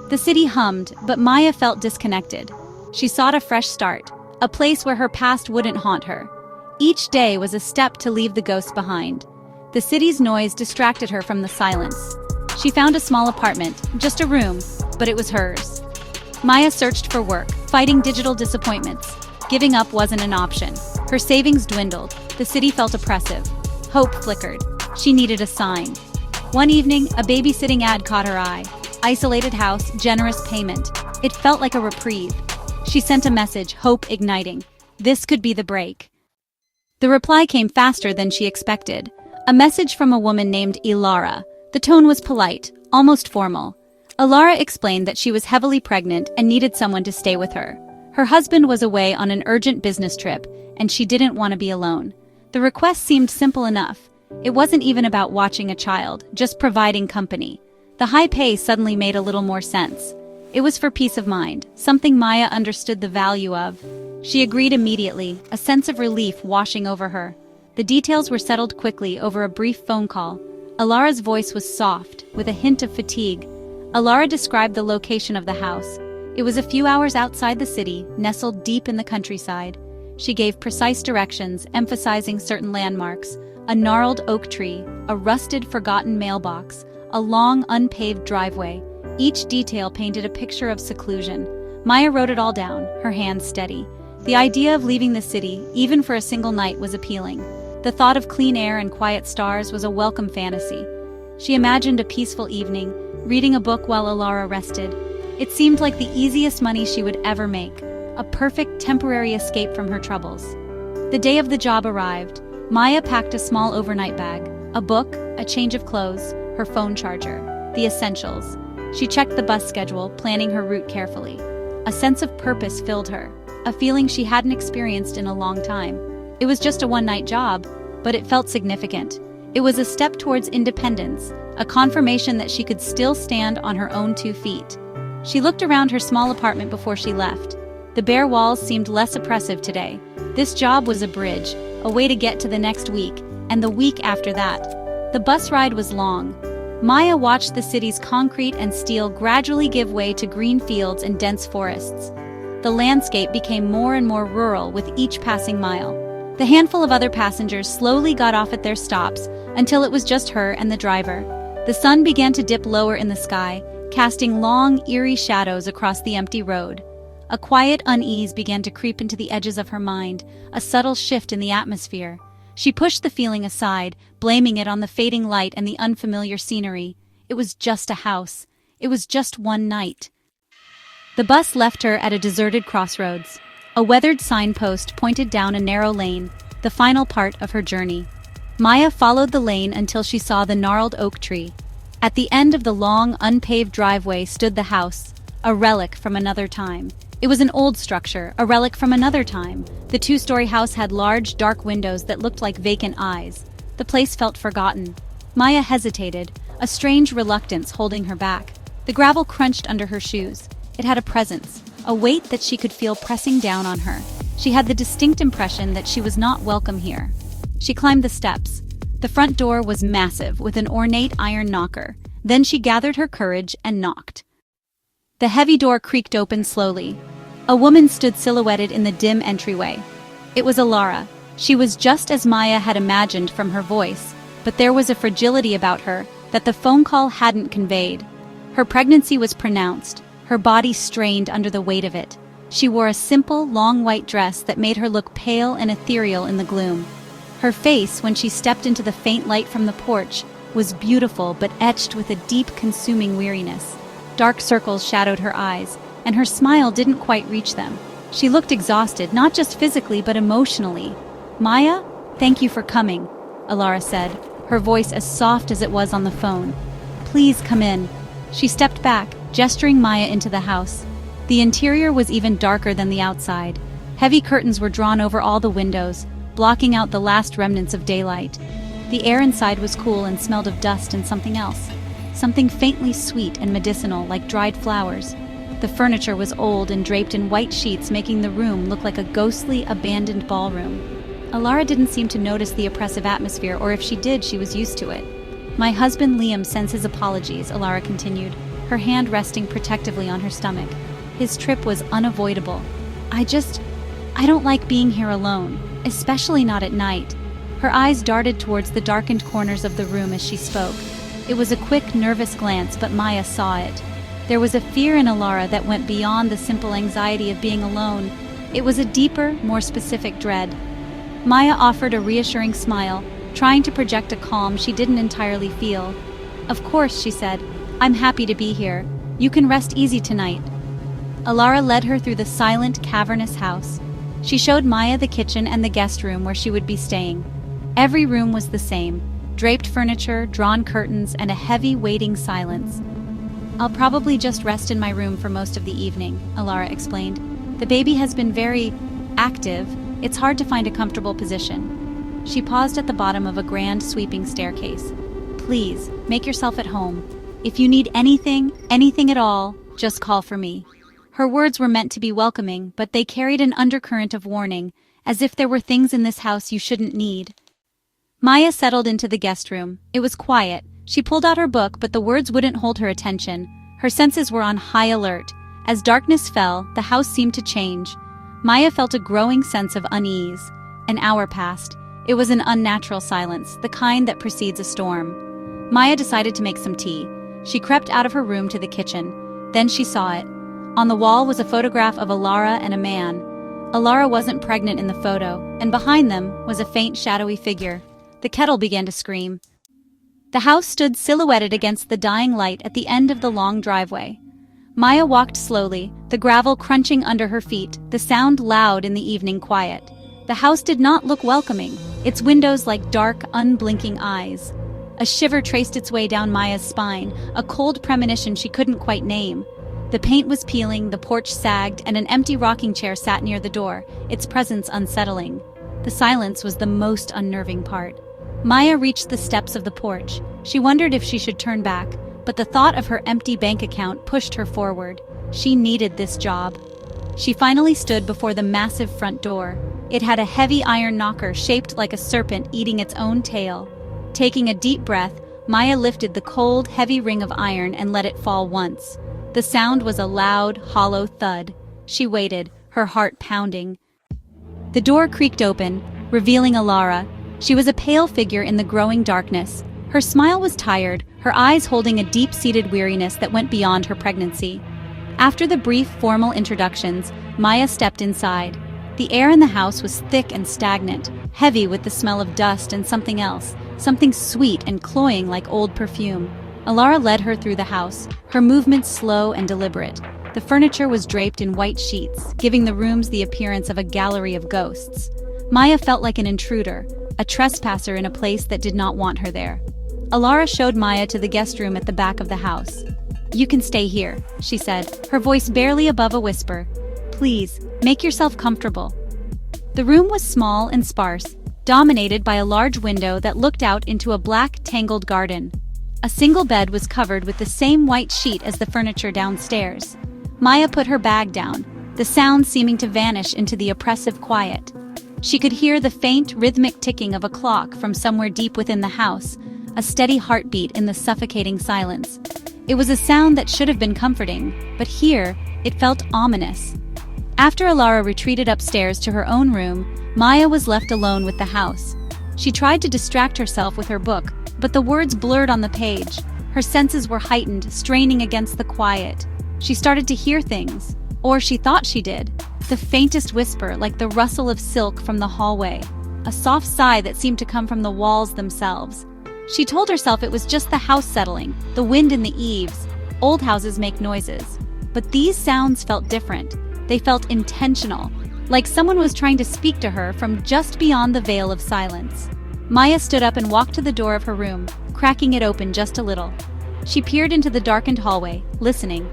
The city hummed, but Maya felt disconnected. She sought a fresh start, a place where her past wouldn't haunt her. Each day was a step to leave the ghost behind. The city's noise distracted her from the silence. She found a small apartment, just a room, but it was hers. Maya searched for work, fighting digital disappointments. Giving up wasn't an option. Her savings dwindled. The city felt oppressive. Hope flickered. She needed a sign. One evening, a babysitting ad caught her eye. Isolated house, generous payment. It felt like a reprieve. She sent a message, hope igniting. This could be the break. The reply came faster than she expected. A message from a woman named Ilara. The tone was polite, almost formal. Ilara explained that she was heavily pregnant and needed someone to stay with her. Her husband was away on an urgent business trip, and she didn't want to be alone. The request seemed simple enough. It wasn't even about watching a child, just providing company. The high pay suddenly made a little more sense. It was for peace of mind, something Maya understood the value of. She agreed immediately, a sense of relief washing over her. The details were settled quickly over a brief phone call. Alara's voice was soft, with a hint of fatigue. Alara described the location of the house. It was a few hours outside the city, nestled deep in the countryside. She gave precise directions, emphasizing certain landmarks: a gnarled oak tree, a rusted, forgotten mailbox, a long, unpaved driveway. Each detail painted a picture of seclusion. Maya wrote it all down, her hands steady. The idea of leaving the city, even for a single night, was appealing. The thought of clean air and quiet stars was a welcome fantasy. She imagined a peaceful evening, reading a book while Alara rested. It seemed like the easiest money she would ever make, a perfect temporary escape from her troubles. The day of the job arrived. Maya packed a small overnight bag, a book, a change of clothes, her phone charger, the essentials. She checked the bus schedule, planning her route carefully. A sense of purpose filled her, a feeling she hadn't experienced in a long time. It was just a one-night job, but it felt significant. It was a step towards independence, a confirmation that she could still stand on her own 2 feet. She looked around her small apartment before she left. The bare walls seemed less oppressive today. This job was a bridge, a way to get to the next week, and the week after that. The bus ride was long. Maya watched the city's concrete and steel gradually give way to green fields and dense forests. The landscape became more and more rural with each passing mile. The handful of other passengers slowly got off at their stops until it was just her and the driver. The sun began to dip lower in the sky, casting long, eerie shadows across the empty road. A quiet unease began to creep into the edges of her mind, a subtle shift in the atmosphere. She pushed the feeling aside, blaming it on the fading light and the unfamiliar scenery. It was just a house. It was just one night. The bus left her at a deserted crossroads. A weathered signpost pointed down a narrow lane, the final part of her journey. Maya followed the lane until she saw the gnarled oak tree. At the end of the long, unpaved driveway stood the house, a relic from another time. It was an old structure, a relic from another time. The 2-story house had large, dark windows that looked like vacant eyes. The place felt forgotten. Maya hesitated, a strange reluctance holding her back. The gravel crunched under her shoes. It had a presence, a weight that she could feel pressing down on her. She had the distinct impression that she was not welcome here. She climbed the steps. The front door was massive, with an ornate iron knocker. Then she gathered her courage and knocked. The heavy door creaked open slowly. A woman stood silhouetted in the dim entryway. It was Alara. She was just as Maya had imagined from her voice, but there was a fragility about her that the phone call hadn't conveyed. Her pregnancy was pronounced, her body strained under the weight of it. She wore a simple, long white dress that made her look pale and ethereal in the gloom. Her face, when she stepped into the faint light from the porch, was beautiful but etched with a deep, consuming weariness. Dark circles shadowed her eyes, and her smile didn't quite reach them. She looked exhausted, not just physically but emotionally. "Maya, thank you for coming," Alara said, her voice as soft as it was on the phone. "Please come in." She stepped back, gesturing Maya into the house. The interior was even darker than the outside. Heavy curtains were drawn over all the windows, blocking out the last remnants of daylight. The air inside was cool and smelled of dust and something else. Something faintly sweet and medicinal, like dried flowers. The furniture was old and draped in white sheets, making the room look like a ghostly, abandoned ballroom. Alara didn't seem to notice the oppressive atmosphere, or if she did, she was used to it. "My husband Liam sends his apologies," Alara continued. her hand resting protectively on her stomach. His trip was unavoidable. I don't like being here alone, especially not at night. Her eyes darted towards the darkened corners of the room as she spoke. It was a quick, nervous glance, but Maya saw it. There was a fear in Alara that went beyond the simple anxiety of being alone. It was a deeper, more specific dread. Maya offered a reassuring smile, trying to project a calm she didn't entirely feel. "Of course," she said. "I'm happy to be here. You can rest easy tonight." Alara led her through the silent, cavernous house. She showed Maya the kitchen and the guest room where she would be staying. Every room was the same: draped furniture, drawn curtains, and a heavy, waiting silence. "I'll probably just rest in my room for most of the evening," Alara explained. "The baby has been very active. It's hard to find a comfortable position." She paused at the bottom of a grand, sweeping staircase. "Please, make yourself at home. If you need anything at all, just call for me." Her words were meant to be welcoming, but they carried an undercurrent of warning, as if there were things in this house you shouldn't need. Maya settled into the guest room. It was quiet. She pulled out her book, but the words wouldn't hold her attention. Her senses were on high alert. As darkness fell, the house seemed to change. Maya felt a growing sense of unease. An hour passed. It was an unnatural silence, the kind that precedes a storm. Maya decided to make some tea. She crept out of her room to the kitchen. Then she saw it. On the wall was a photograph of Alara and a man. Alara wasn't pregnant in the photo, and behind them was a faint, shadowy figure. The kettle began to scream. The house stood silhouetted against the dying light at the end of the long driveway. Maya walked slowly, the gravel crunching under her feet, the sound loud in the evening quiet. The house did not look welcoming, its windows like dark, unblinking eyes. A shiver traced its way down Maya's spine, a cold premonition she couldn't quite name. The paint was peeling, the porch sagged, and an empty rocking chair sat near the door, its presence unsettling. The silence was the most unnerving part. Maya reached the steps of the porch. She wondered if she should turn back, but the thought of her empty bank account pushed her forward. She needed this job. She finally stood before the massive front door. It had a heavy iron knocker shaped like a serpent eating its own tail. Taking a deep breath, Maya lifted the cold, heavy ring of iron and let it fall once. The sound was a loud, hollow thud. She waited, her heart pounding. The door creaked open, revealing Alara. She was a pale figure in the growing darkness. Her smile was tired, her eyes holding a deep-seated weariness that went beyond her pregnancy. After the brief, formal introductions, Maya stepped inside. The air in the house was thick and stagnant, heavy with the smell of dust and something else, something sweet and cloying like old perfume. Alara led her through the house, her movements slow and deliberate. The furniture was draped in white sheets, giving the rooms the appearance of a gallery of ghosts. Maya felt like an intruder, a trespasser in a place that did not want her there. Alara showed Maya to the guest room at the back of the house. "You can stay here," she said, her voice barely above a whisper. "Please, make yourself comfortable." The room was small and sparse, dominated by a large window that looked out into a black, tangled garden. A single bed was covered with the same white sheet as the furniture downstairs. Maya put her bag down, the sound seeming to vanish into the oppressive quiet. She could hear the faint, rhythmic ticking of a clock from somewhere deep within the house, a steady heartbeat in the suffocating silence. It was a sound that should have been comforting, but here, it felt ominous. After Alara retreated upstairs to her own room, Maya was left alone with the house. She tried to distract herself with her book, but the words blurred on the page. Her senses were heightened, straining against the quiet. She started to hear things, or she thought she did. The faintest whisper, like the rustle of silk from the hallway. A soft sigh that seemed to come from the walls themselves. She told herself it was just the house settling, the wind in the eaves. Old houses make noises. But these sounds felt different. They felt intentional, like someone was trying to speak to her from just beyond the veil of silence. Maya stood up and walked to the door of her room, cracking it open just a little. She peered into the darkened hallway, listening.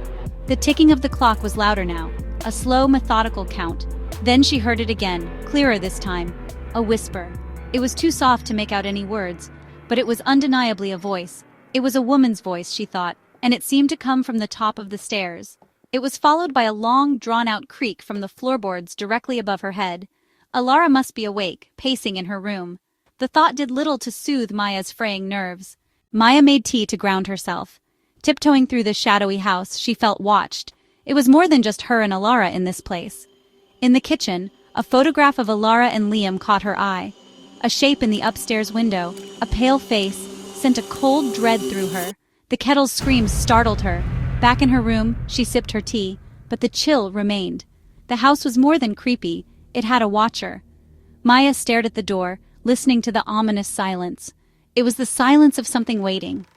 The ticking of the clock was louder now, a slow, methodical count. Then she heard it again, clearer this time. A whisper. It was too soft to make out any words, but it was undeniably a voice. It was a woman's voice, she thought, and it seemed to come from the top of the stairs. It was followed by a long, drawn-out creak from the floorboards directly above her head. Alara must be awake, pacing in her room. The thought did little to soothe Maya's fraying nerves. Maya made tea to ground herself. Tiptoeing through the shadowy house, she felt watched. It was more than just her and Alara in this place. In the kitchen, a photograph of Alara and Liam caught her eye. A shape in the upstairs window, a pale face, sent a cold dread through her. The kettle's screams startled her. Back in her room, she sipped her tea, but the chill remained. The house was more than creepy, it had a watcher. Maya stared at the door, listening to the ominous silence. It was the silence of something waiting.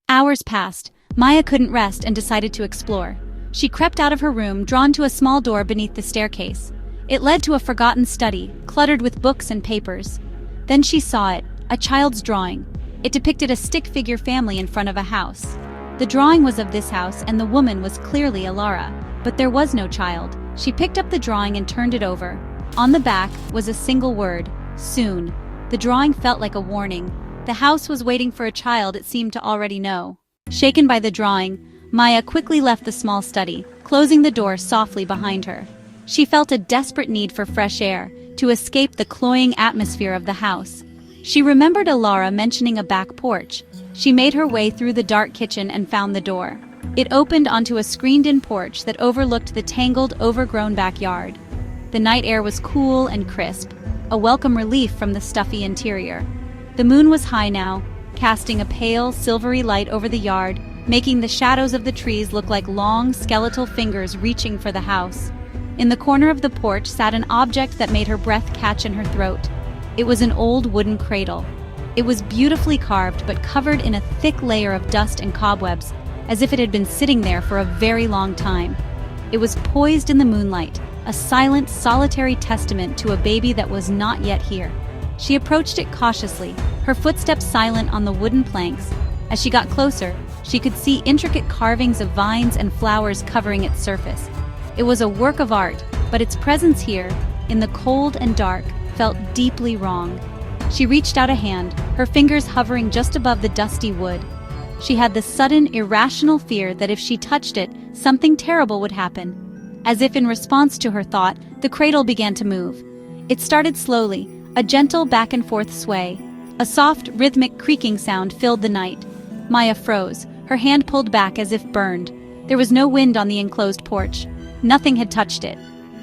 Hours passed. Maya couldn't rest and decided to explore. She crept out of her room, drawn to a small door beneath the staircase. It led to a forgotten study, cluttered with books and papers. Then she saw it, a child's drawing. It depicted a stick-figure family in front of a house. The drawing was of this house, and the woman was clearly Alara. But there was no child. She picked up the drawing and turned it over. On the back was a single word, soon. The drawing felt like a warning. The house was waiting for a child it seemed to already know. Shaken by the drawing, Maya quickly left the small study, closing the door softly behind her. She felt a desperate need for fresh air, to escape the cloying atmosphere of the house. She remembered Alara mentioning a back porch. She made her way through the dark kitchen and found the door. It opened onto a screened-in porch that overlooked the tangled, overgrown backyard. The night air was cool and crisp, a welcome relief from the stuffy interior. The moon was high now, casting a pale, silvery light over the yard, making the shadows of the trees look like long, skeletal fingers reaching for the house. In the corner of the porch sat an object that made her breath catch in her throat. It was an old wooden cradle. It was beautifully carved but covered in a thick layer of dust and cobwebs, as if it had been sitting there for a very long time. It was poised in the moonlight, a silent, solitary testament to a baby that was not yet here. She approached it cautiously, her footsteps silent on the wooden planks. As she got closer, she could see intricate carvings of vines and flowers covering its surface. It was a work of art, but its presence here, in the cold and dark, felt deeply wrong. She reached out a hand, her fingers hovering just above the dusty wood. She had the sudden, irrational fear that if she touched it, something terrible would happen. As if in response to her thought, the cradle began to move. It started slowly, a gentle back-and-forth sway. A soft, rhythmic creaking sound filled the night. Maya froze, her hand pulled back as if burned. There was no wind on the enclosed porch. Nothing had touched it.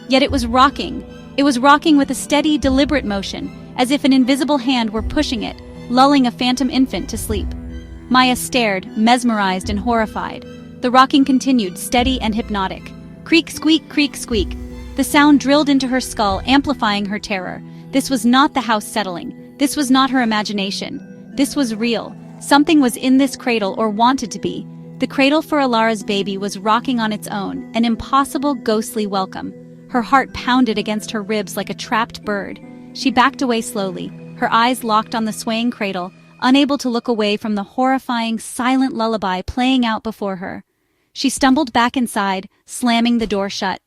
Yet it was rocking. It was rocking with a steady, deliberate motion, as if an invisible hand were pushing it, lulling a phantom infant to sleep. Maya stared, mesmerized and horrified. The rocking continued, steady and hypnotic. Creak, squeak, creak, squeak. The sound drilled into her skull, amplifying her terror. This was not the house settling. This was not her imagination. This was real. Something was in this cradle, or wanted to be. The cradle for Alara's baby was rocking on its own, an impossible, ghostly welcome. Her heart pounded against her ribs like a trapped bird. She backed away slowly, her eyes locked on the swaying cradle, unable to look away from the horrifying, silent lullaby playing out before her. She stumbled back inside, slamming the door shut.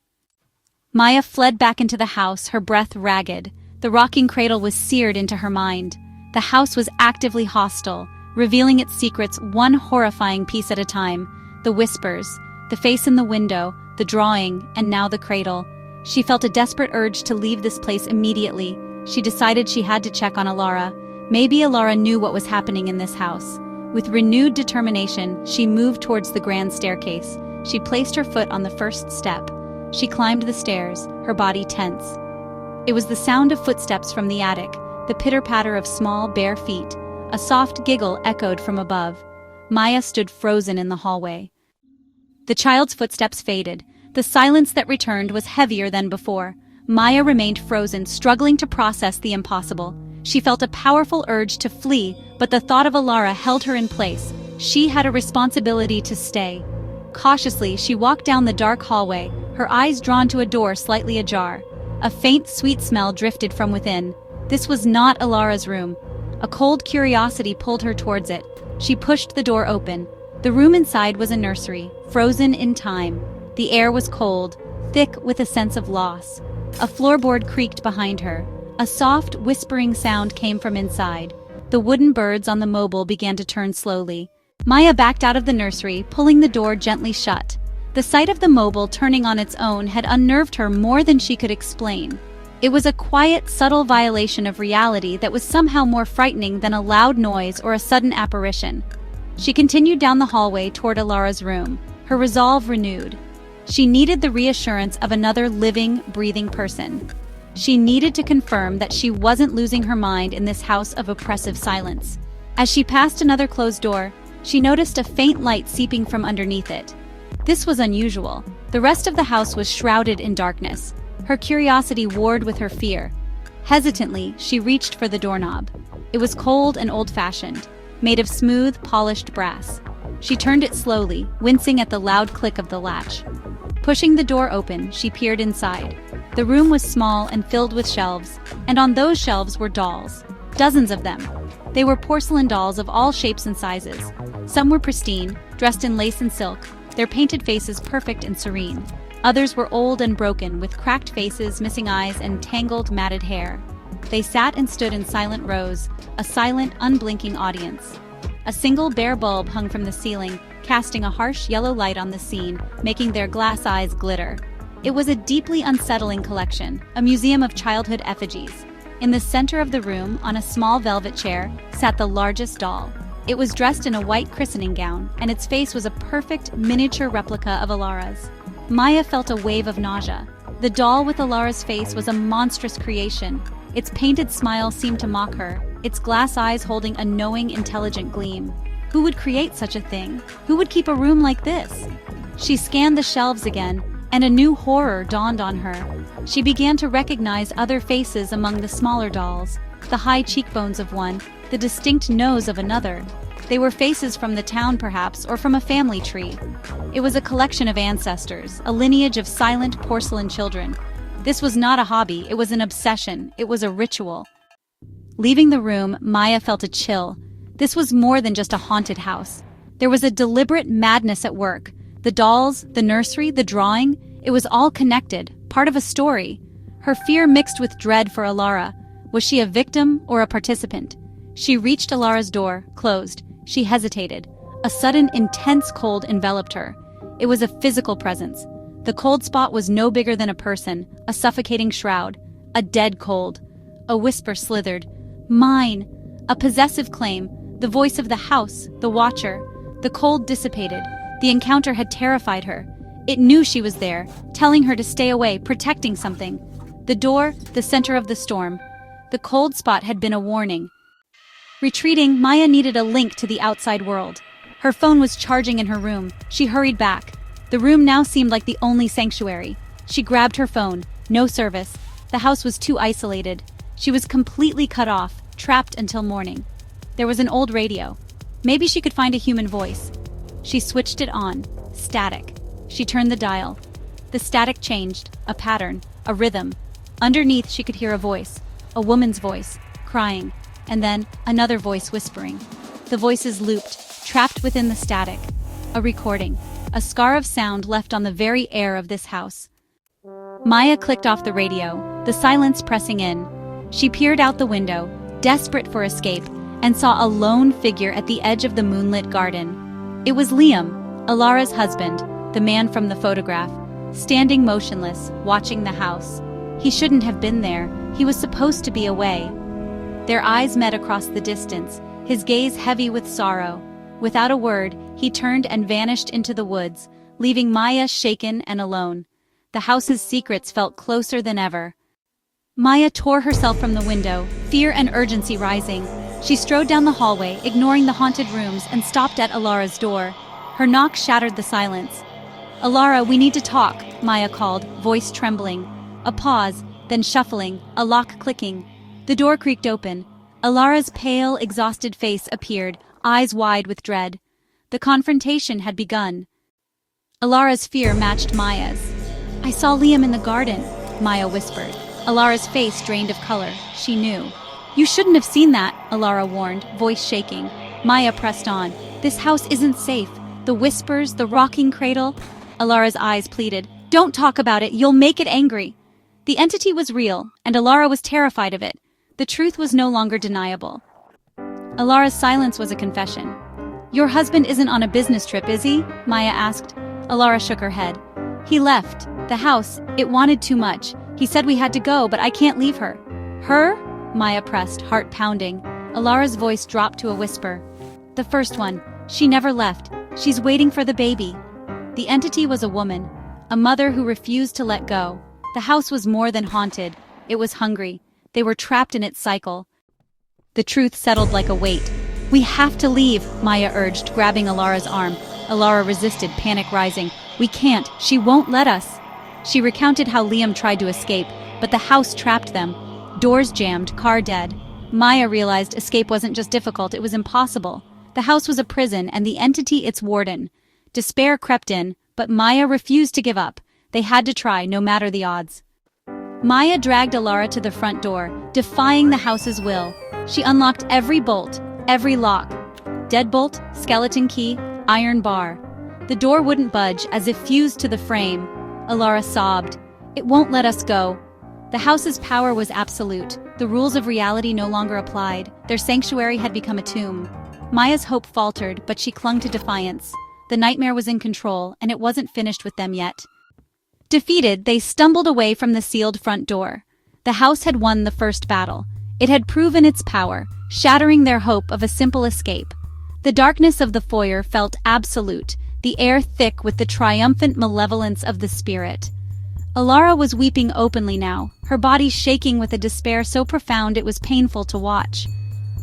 Maya fled back into the house, her breath ragged. The rocking cradle was seared into her mind. The house was actively hostile, revealing its secrets one horrifying piece at a time. The whispers, the face in the window, the drawing, and now the cradle. She felt a desperate urge to leave this place immediately. She decided she had to check on Alara. Maybe Alara knew what was happening in this house. With renewed determination, she moved towards the grand staircase. She placed her foot on the first step. She climbed the stairs, her body tense. It was the sound of footsteps from the attic, the pitter-patter of small, bare feet. A soft giggle echoed from above. Maya stood frozen in the hallway. The child's footsteps faded. The silence that returned was heavier than before. Maya remained frozen, struggling to process the impossible. She felt a powerful urge to flee, but the thought of Alara held her in place. She had a responsibility to stay. Cautiously, she walked down the dark hallway, her eyes drawn to a door slightly ajar. A faint, sweet smell drifted from within. This was not Alara's room. A cold curiosity pulled her towards it. She pushed the door open. The room inside was a nursery, frozen in time. The air was cold, thick with a sense of loss. A floorboard creaked behind her. A soft, whispering sound came from inside. The wooden birds on the mobile began to turn slowly. Maya backed out of the nursery, pulling the door gently shut. The sight of the mobile turning on its own had unnerved her more than she could explain. It was a quiet, subtle violation of reality that was somehow more frightening than a loud noise or a sudden apparition. She continued down the hallway toward Alara's room, her resolve renewed. She needed the reassurance of another living, breathing person. She needed to confirm that she wasn't losing her mind in this house of oppressive silence. As she passed another closed door, she noticed a faint light seeping from underneath it. This was unusual. The rest of the house was shrouded in darkness. Her curiosity warred with her fear. Hesitantly, she reached for the doorknob. It was cold and old-fashioned, made of smooth, polished brass. She turned it slowly, wincing at the loud click of the latch. Pushing the door open, she peered inside. The room was small and filled with shelves, and on those shelves were dolls. Dozens of them. They were porcelain dolls of all shapes and sizes. Some were pristine, dressed in lace and silk, their painted faces perfect and serene. Others were old and broken, with cracked faces, missing eyes, and tangled, matted hair. They sat and stood in silent rows, a silent, unblinking audience. A single bare bulb hung from the ceiling, casting a harsh yellow light on the scene, making their glass eyes glitter. It was a deeply unsettling collection, a museum of childhood effigies. In the center of the room, on a small velvet chair, sat the largest doll. It was dressed in a white christening gown, and its face was a perfect, miniature replica of Alara's. Maya felt a wave of nausea. The doll with Alara's face was a monstrous creation. Its painted smile seemed to mock her, its glass eyes holding a knowing, intelligent gleam. Who would create such a thing? Who would keep a room like this? She scanned the shelves again, and a new horror dawned on her. She began to recognize other faces among the smaller dolls, the high cheekbones of one, the distinct nose of another. They were faces from the town perhaps, or from a family tree. It was a collection of ancestors, a lineage of silent porcelain children. This was not a hobby, it was an obsession, it was a ritual. Leaving the room, Maya felt a chill. This was more than just a haunted house. There was a deliberate madness at work. The dolls, the nursery, the drawing, it was all connected, part of a story. Her fear mixed with dread for Alara. Was she a victim or a participant? She reached Alara's door, closed. She hesitated. A sudden, intense cold enveloped her. It was a physical presence. The cold spot was no bigger than a person, a suffocating shroud, a dead cold. A whisper slithered. Mine! A possessive claim, the voice of the house, the watcher. The cold dissipated. The encounter had terrified her. It knew she was there, telling her to stay away, protecting something. The door, the center of the storm. The cold spot had been a warning. Retreating, Maya needed a link to the outside world. Her phone was charging in her room. She hurried back. The room now seemed like the only sanctuary. She grabbed her phone. No service. The house was too isolated. She was completely cut off, trapped until morning. There was an old radio. Maybe she could find a human voice. She switched it on. Static. She turned the dial. The static changed. A pattern. A rhythm. Underneath, she could hear a voice. A woman's voice. Crying. And then, another voice whispering. The voices looped, trapped within the static. A recording. A scar of sound left on the very air of this house. Maya clicked off the radio, the silence pressing in. She peered out the window, desperate for escape, and saw a lone figure at the edge of the moonlit garden. It was Liam, Alara's husband, the man from the photograph, standing motionless, watching the house. He shouldn't have been there. He was supposed to be away. Their eyes met across the distance, his gaze heavy with sorrow. Without a word, he turned and vanished into the woods, leaving Maya shaken and alone. The house's secrets felt closer than ever. Maya tore herself from the window, fear and urgency rising. She strode down the hallway, ignoring the haunted rooms, and stopped at Alara's door. Her knock shattered the silence. "Alara, we need to talk," Maya called, voice trembling. A pause, then shuffling, a lock clicking. The door creaked open. Alara's pale, exhausted face appeared, eyes wide with dread. The confrontation had begun. Alara's fear matched Maya's. "I saw Liam in the garden," Maya whispered. Alara's face drained of color. She knew. "You shouldn't have seen that," Alara warned, voice shaking. Maya pressed on. "This house isn't safe. The whispers, the rocking cradle." Alara's eyes pleaded. "Don't talk about it. You'll make it angry." The entity was real, and Alara was terrified of it. The truth was no longer deniable. Alara's silence was a confession. "Your husband isn't on a business trip, is he?" Maya asked. Alara shook her head. "He left. The house. It wanted too much. He said we had to go, but I can't leave her." "Her?" Maya pressed, heart pounding. Alara's voice dropped to a whisper. "The first one. She never left. She's waiting for the baby. The entity was a woman, a mother who refused to let go. The house was more than haunted. It was hungry. They were trapped in its cycle. The truth settled like a weight. "We have to leave," Maya urged, grabbing Alara's arm. Alara resisted, panic rising. "We can't. She won't let us." She recounted how Liam tried to escape, but the house trapped them. Doors jammed, car dead. Maya realized escape wasn't just difficult, it was impossible. The house was a prison and the entity its warden. Despair crept in, but Maya refused to give up. They had to try, no matter the odds. Maya dragged Alara to the front door, defying the house's will. She unlocked every bolt, every lock. Deadbolt, skeleton key, iron bar. The door wouldn't budge, as if fused to the frame. Alara sobbed. "It won't let us go." The house's power was absolute. The rules of reality no longer applied. Their sanctuary had become a tomb. Maya's hope faltered, but she clung to defiance. The nightmare was in control, and it wasn't finished with them yet. Defeated, they stumbled away from the sealed front door. The house had won the first battle. It had proven its power, shattering their hope of a simple escape. The darkness of the foyer felt absolute, the air thick with the triumphant malevolence of the spirit. Alara was weeping openly now, her body shaking with a despair so profound it was painful to watch.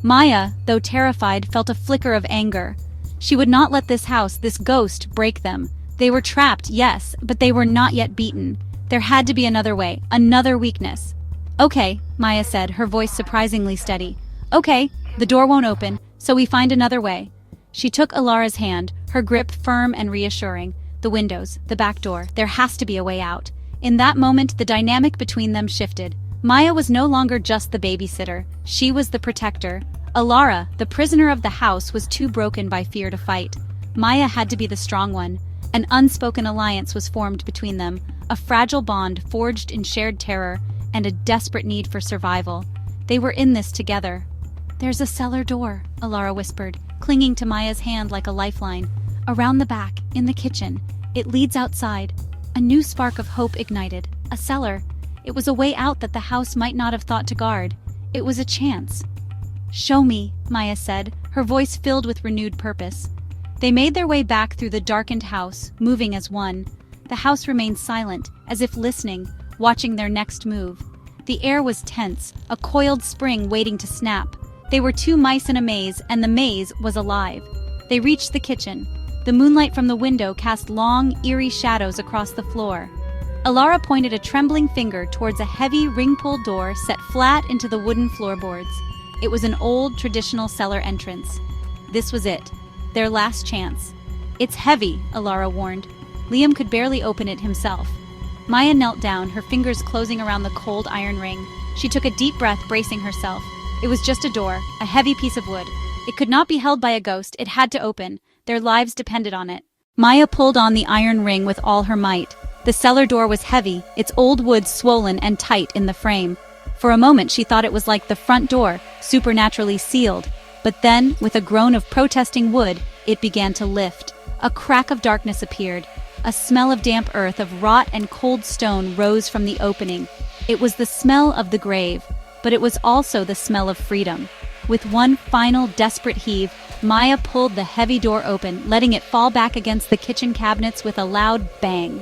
Maya, though terrified, felt a flicker of anger. She would not let this house, this ghost, break them. They were trapped, yes, but they were not yet beaten. There had to be another way, another weakness. "Okay," Maya said, her voice surprisingly steady. "Okay, the door won't open, so we find another way." She took Alara's hand, her grip firm and reassuring. The windows, the back door, there has to be a way out. In that moment, the dynamic between them shifted. Maya was no longer just the babysitter. She was the protector. Alara, the prisoner of the house, was too broken by fear to fight. Maya had to be the strong one. An unspoken alliance was formed between them, a fragile bond forged in shared terror and a desperate need for survival. They were in this together. "There's a cellar door," Alara whispered, clinging to Maya's hand like a lifeline. "Around the back, in the kitchen. It leads outside." A new spark of hope ignited. A cellar. It was a way out that the house might not have thought to guard. It was a chance. "Show me," Maya said, her voice filled with renewed purpose. They made their way back through the darkened house, moving as one. The house remained silent, as if listening, watching their next move. The air was tense, a coiled spring waiting to snap. They were two mice in a maze, and the maze was alive. They reached the kitchen. The moonlight from the window cast long, eerie shadows across the floor. Alara pointed a trembling finger towards a heavy ring-pulled door set flat into the wooden floorboards. It was an old, traditional cellar entrance. This was it. Their last chance. "It's heavy," Alara warned. Liam could barely open it himself. Maya knelt down, her fingers closing around the cold iron ring. She took a deep breath, bracing herself. It was just a door, a heavy piece of wood. It could not be held by a ghost, it had to open. Their lives depended on it. Maya pulled on the iron ring with all her might. The cellar door was heavy, its old wood swollen and tight in the frame. For a moment she thought it was like the front door, supernaturally sealed. But then, with a groan of protesting wood, it began to lift. A crack of darkness appeared. A smell of damp earth, of rot and cold stone rose from the opening. It was the smell of the grave, but it was also the smell of freedom. With one final desperate heave, Maya pulled the heavy door open, letting it fall back against the kitchen cabinets with a loud bang.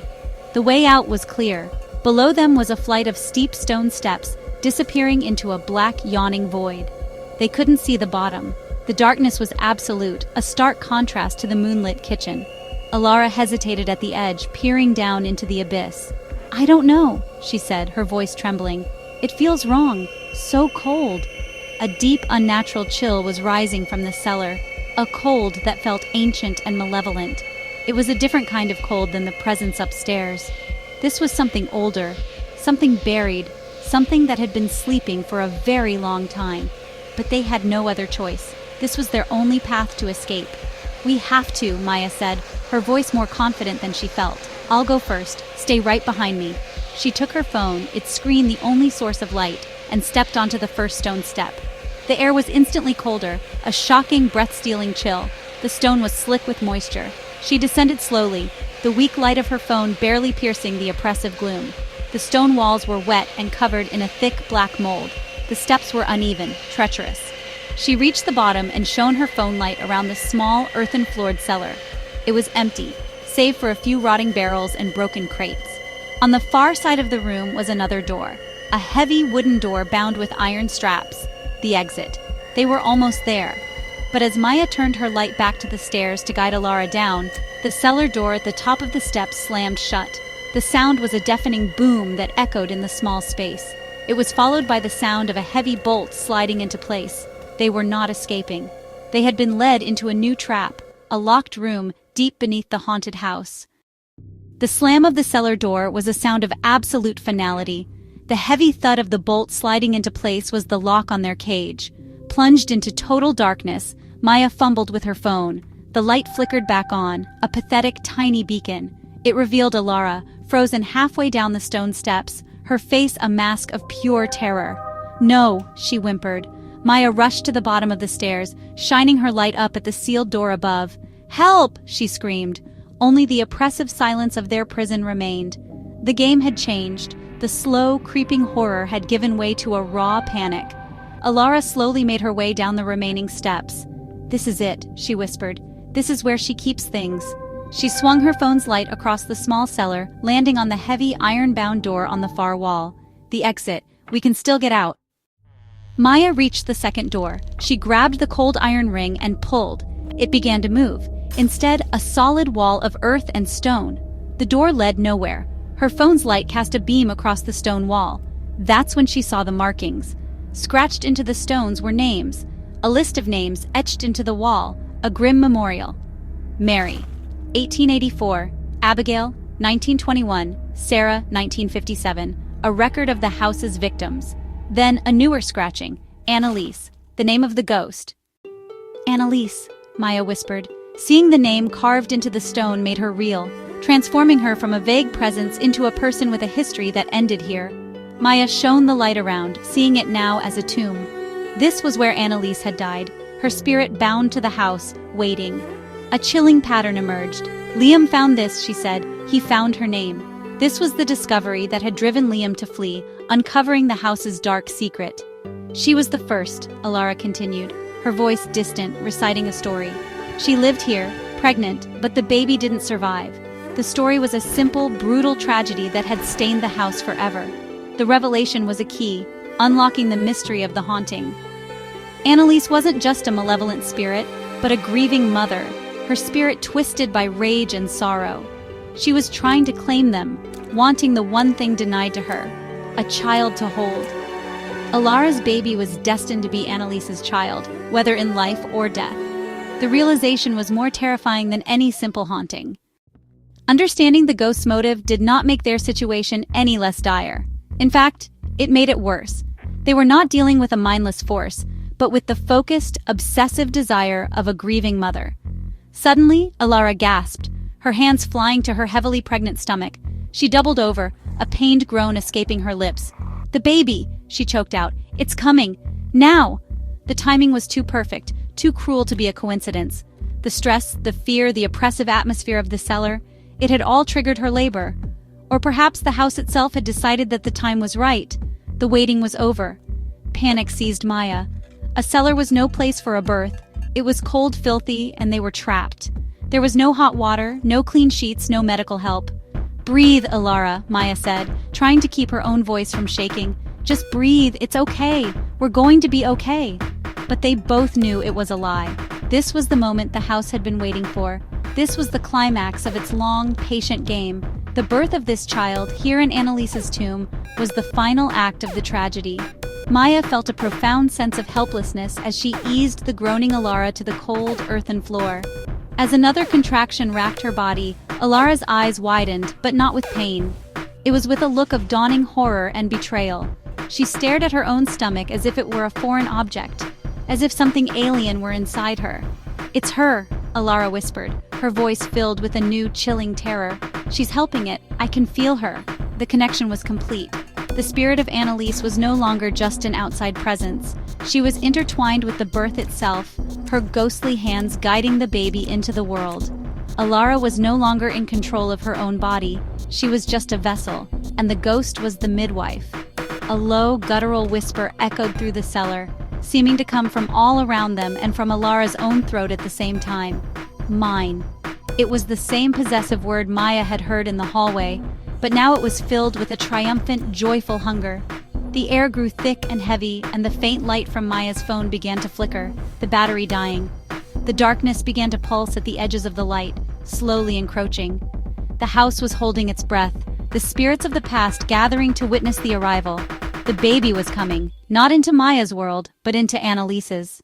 The way out was clear. Below them was a flight of steep stone steps, disappearing into a black, yawning void. They couldn't see the bottom. The darkness was absolute, a stark contrast to the moonlit kitchen. Alara hesitated at the edge, peering down into the abyss. "I don't know," she said, her voice trembling. "It feels wrong, so cold." A deep, unnatural chill was rising from the cellar, a cold that felt ancient and malevolent. It was a different kind of cold than the presence upstairs. This was something older, something buried, something that had been sleeping for a very long time. But they had no other choice. This was their only path to escape. "We have to," Maya said, her voice more confident than she felt. "I'll go first. Stay right behind me." She took her phone, its screen the only source of light, and stepped onto the first stone step. The air was instantly colder, a shocking, breath-stealing chill. The stone was slick with moisture. She descended slowly, the weak light of her phone barely piercing the oppressive gloom. The stone walls were wet and covered in a thick black mold. The steps were uneven, treacherous. She reached the bottom and shone her phone light around the small, earthen-floored cellar. It was empty, save for a few rotting barrels and broken crates. On the far side of the room was another door, a heavy wooden door bound with iron straps, the exit. They were almost there. But as Maya turned her light back to the stairs to guide Alara down, the cellar door at the top of the steps slammed shut. The sound was a deafening boom that echoed in the small space. It was followed by the sound of a heavy bolt sliding into place. They were not escaping. They had been led into a new trap, a locked room deep beneath the haunted house. The slam of the cellar door was a sound of absolute finality. The heavy thud of the bolt sliding into place was the lock on their cage. Plunged into total darkness, Maya fumbled with her phone. The light flickered back on, a pathetic, tiny beacon. It revealed Alara, frozen halfway down the stone steps, her face a mask of pure terror. "No," she whimpered. Maya rushed to the bottom of the stairs, shining her light up at the sealed door above. "Help!" she screamed. Only the oppressive silence of their prison remained. The game had changed. The slow, creeping horror had given way to a raw panic. Alara slowly made her way down the remaining steps. "This is it," she whispered. "This is where she keeps things." She swung her phone's light across the small cellar, landing on the heavy, iron-bound door on the far wall. "The exit. We can still get out." Maya reached the second door. She grabbed the cold iron ring and pulled. It began to move. Instead, a solid wall of earth and stone. The door led nowhere. Her phone's light cast a beam across the stone wall. That's when she saw the markings. Scratched into the stones were names. A list of names etched into the wall, a grim memorial. Mary, 1884. Abigail, 1921. Sarah, 1957. A record of the house's victims. Then a newer scratching. Annalise, the name of the ghost. "Annalise," Maya whispered. Seeing the name carved into the stone made her reel, transforming her from a vague presence into a person with a history that ended here. Maya shone the light around, seeing it now as a tomb. This was where Annalise had died, her spirit bound to the house, waiting. A chilling pattern emerged. "Liam found this," she said. "He found her name." This was the discovery that had driven Liam to flee, uncovering the house's dark secret. "She was the first," Alara continued, her voice distant, reciting a story. "She lived here, pregnant, but the baby didn't survive. The story was a simple, brutal tragedy that had stained the house forever. The revelation was a key, unlocking the mystery of the haunting. Annalise wasn't just a malevolent spirit, but a grieving mother, her spirit twisted by rage and sorrow. She was trying to claim them, wanting the one thing denied to her, a child to hold. Alara's baby was destined to be Annalise's child, whether in life or death. The realization was more terrifying than any simple haunting. Understanding the ghost's motive did not make their situation any less dire. In fact, it made it worse. They were not dealing with a mindless force, but with the focused, obsessive desire of a grieving mother. Suddenly, Alara gasped, her hands flying to her heavily pregnant stomach. She doubled over, a pained groan escaping her lips. "The baby!" she choked out. "It's coming! Now!" The timing was too perfect, too cruel to be a coincidence. The stress, the fear, the oppressive atmosphere of the cellar, it had all triggered her labor. Or perhaps the house itself had decided that the time was right. The waiting was over. Panic seized Maya. A cellar was no place for a birth. It was cold, filthy, and they were trapped. There was no hot water, no clean sheets, no medical help. "Breathe, Alara," Maya said, trying to keep her own voice from shaking. "Just breathe, it's okay. We're going to be okay." But they both knew it was a lie. This was the moment the house had been waiting for. This was the climax of its long, patient game. The birth of this child, here in Annalise's tomb, was the final act of the tragedy. Maya felt a profound sense of helplessness as she eased the groaning Alara to the cold, earthen floor. As another contraction racked her body, Alara's eyes widened, but not with pain. It was with a look of dawning horror and betrayal. She stared at her own stomach as if it were a foreign object, as if something alien were inside her. "It's her," Alara whispered, her voice filled with a new, chilling terror. "She's helping it. I can feel her." The connection was complete. The spirit of Annalise was no longer just an outside presence. She was intertwined with the birth itself, her ghostly hands guiding the baby into the world. Alara was no longer in control of her own body. She was just a vessel, and the ghost was the midwife. A low, guttural whisper echoed through the cellar. seeming to come from all around them and from Alara's own throat at the same time. Mine. It was the same possessive word Maya had heard in the hallway, but now it was filled with a triumphant, joyful hunger. The air grew thick and heavy, and the faint light from Maya's phone began to flicker, the battery dying. The darkness began to pulse at the edges of the light, slowly encroaching. The house was holding its breath, the spirits of the past gathering to witness the arrival. The baby was coming, not into Maya's world, but into Annalise's.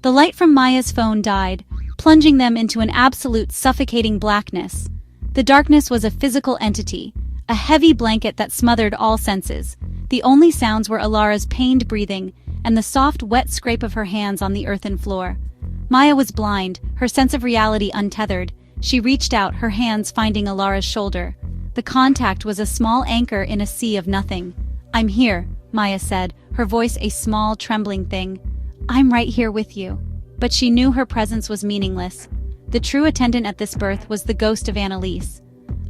The light from Maya's phone died, plunging them into an absolute suffocating blackness. The darkness was a physical entity, a heavy blanket that smothered all senses. The only sounds were Alara's pained breathing and the soft, wet scrape of her hands on the earthen floor. Maya was blind, her sense of reality untethered. She reached out, her hands finding Alara's shoulder. The contact was a small anchor in a sea of nothing. "I'm here," Maya said, her voice a small, trembling thing. "I'm right here with you." But she knew her presence was meaningless. The true attendant at this birth was the ghost of Annalise.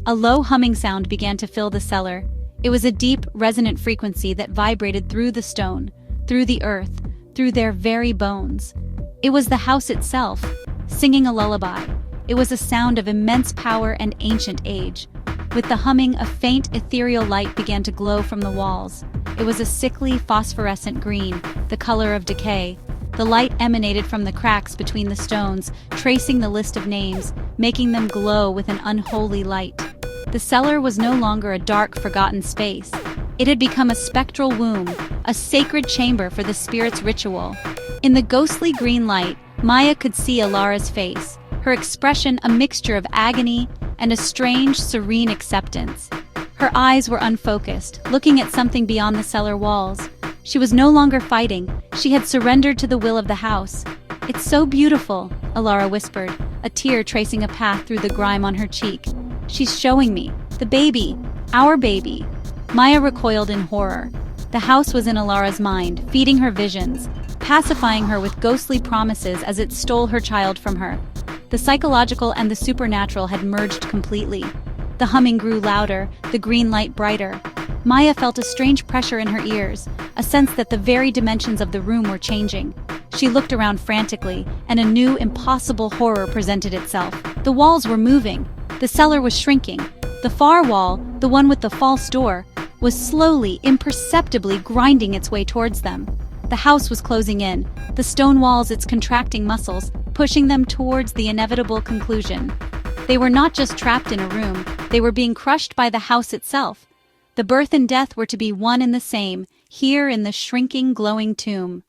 A low humming sound began to fill the cellar. It was a deep, resonant frequency that vibrated through the stone, through the earth, through their very bones. It was the house itself, singing a lullaby. It was a sound of immense power and ancient age. With the humming, a faint, ethereal light began to glow from the walls. It was a sickly, phosphorescent green, the color of decay. The light emanated from the cracks between the stones, tracing the list of names, making them glow with an unholy light. The cellar was no longer a dark, forgotten space. It had become a spectral womb, a sacred chamber for the spirit's ritual. In the ghostly green light, Maya could see Alara's face, her expression a mixture of agony and a strange, serene acceptance. Her eyes were unfocused, looking at something beyond the cellar walls. She was no longer fighting. She had surrendered to the will of the house. "It's so beautiful," Alara whispered, a tear tracing a path through the grime on her cheek. "She's showing me. The baby. Our baby." Maya recoiled in horror. The house was in Alara's mind, feeding her visions, pacifying her with ghostly promises as it stole her child from her. The psychological and the supernatural had merged completely. The humming grew louder, the green light brighter. Maya felt a strange pressure in her ears, a sense that the very dimensions of the room were changing. She looked around frantically, and a new, impossible horror presented itself. The walls were moving. The cellar was shrinking. The far wall, the one with the false door, was slowly, imperceptibly grinding its way towards them. The house was closing in, the stone walls its contracting muscles, pushing them towards the inevitable conclusion. They were not just trapped in a room, they were being crushed by the house itself. The birth and death were to be one and the same, here in the shrinking, glowing tomb.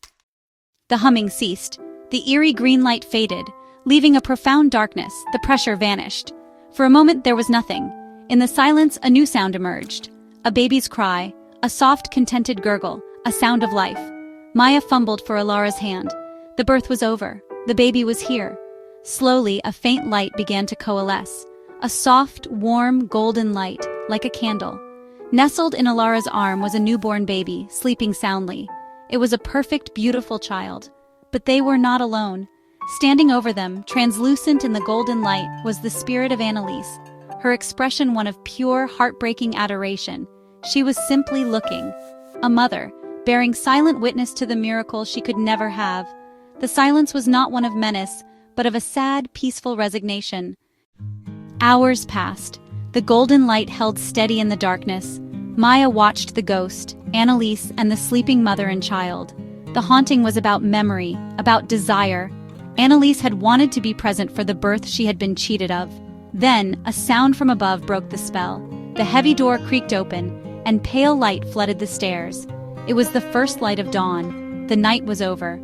The humming ceased. The eerie green light faded, leaving a profound darkness. The pressure vanished. For a moment there was nothing. In the silence, a new sound emerged. A baby's cry, a soft, contented gurgle, a sound of life. Maya fumbled for Alara's hand. The birth was over. The baby was here. Slowly, a faint light began to coalesce. A soft, warm, golden light, like a candle. Nestled in Alara's arm was a newborn baby, sleeping soundly. It was a perfect, beautiful child. But they were not alone. Standing over them, translucent in the golden light, was the spirit of Annalise, her expression one of pure, heartbreaking adoration. She was simply looking. A mother, bearing silent witness to the miracle she could never have. The silence was not one of menace, but of a sad, peaceful resignation. Hours passed. The golden light held steady in the darkness. Maya watched the ghost, Annalise, and the sleeping mother and child. The haunting was about memory, about desire. Annalise had wanted to be present for the birth she had been cheated of. Then, a sound from above broke the spell. The heavy door creaked open, and pale light flooded the stairs. It was the first light of dawn. The night was over.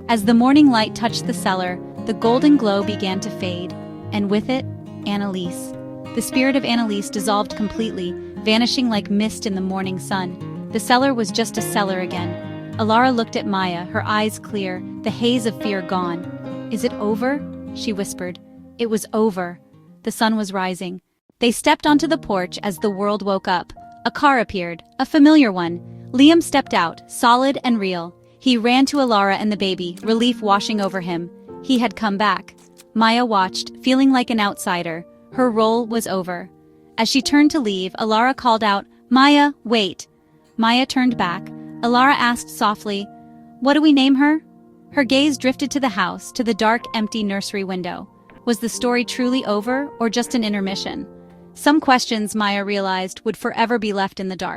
As the morning light touched the cellar, the golden glow began to fade, and with it, Annalise. The spirit of Annalise dissolved completely, vanishing like mist in the morning sun. The cellar was just a cellar again. Alara looked at Maya, her eyes clear, the haze of fear gone. "Is it over?" she whispered. It was over. The sun was rising. They stepped onto the porch as the world woke up. A car appeared, a familiar one. Liam stepped out, solid and real. He ran to Alara and the baby, relief washing over him. He had come back. Maya watched, feeling like an outsider. Her role was over. As she turned to leave, Alara called out, "Maya, wait." Maya turned back. Alara asked softly, What do we name her? Her gaze drifted to the house, to the dark, empty nursery window. Was the story truly over, or just an intermission? Some questions, Maya realized, would forever be left in the dark.